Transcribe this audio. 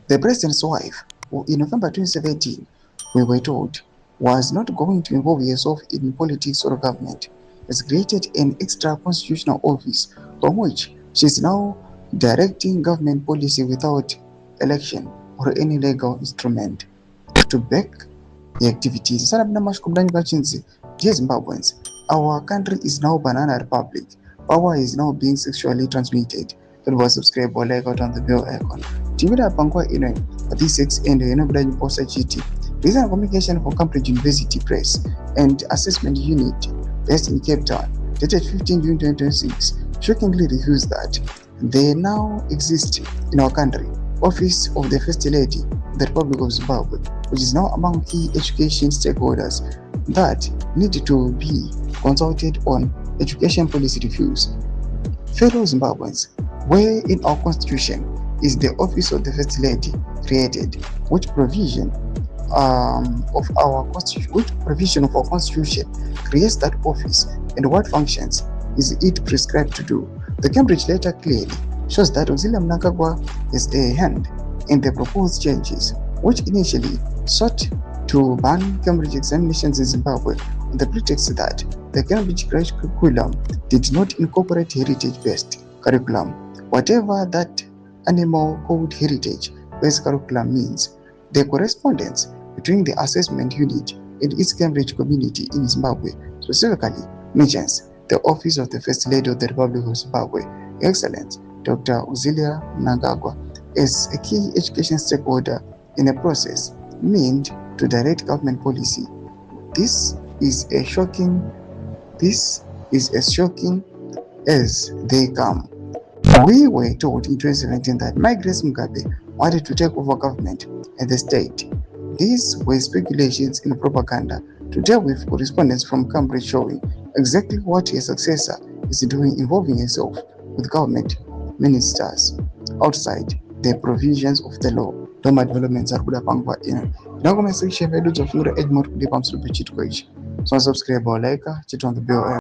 The president's wife, who in November 2017, we were told, was not going to involve herself in politics or government, has created an extra constitutional office from which she is now directing government policy without election or any legal instrument to back the activities. Dear Zimbabweans, our country is now banana republic. Power is now being sexually transmitted. Don't was subscribe or like out on the bell icon. Timida Pangwa ino P6 and Enobrand Posta GT. This is a communication for Cambridge University Press and Assessment Unit based in Cape Town, dated 15 June 2026, shockingly reveals that there now exists in our country Office of the First Lady of the Republic of Zimbabwe, which is now among key education stakeholders that need to be consulted on education policy reviews. Fellow Zimbabweans, where in our constitution is the Office of the First Lady created, which provision of our constitution creates that office, and what functions is it prescribed to do? The Cambridge letter clearly shows that mnangagwa has a hand in the proposed changes, which initially sought to ban Cambridge examinations in Zimbabwe on the pretext that the Cambridge curriculum did not incorporate heritage-based curriculum. Whatever that animal called heritage-based curriculum means, the correspondence between the assessment unit and its Cambridge community in Zimbabwe specifically mentions the Office of the First Lady of the Republic of Zimbabwe, Excellence Dr. Uzilia Mnangagwa, as a key education stakeholder in a process meant to direct government policy. This is as shocking as they come. We were told in 2017 that Grace Mugabe wanted to take over government at the state. These were speculations and propaganda. Today with correspondence from Cambridge showing exactly what his successor is doing, involving himself with government ministers outside the provisions of the law. Doma developments are good pangwa ino. Now section vedu zofungura edmore kudi pamsuru pechitwa ichi. So subscribe or like, chit on the bell.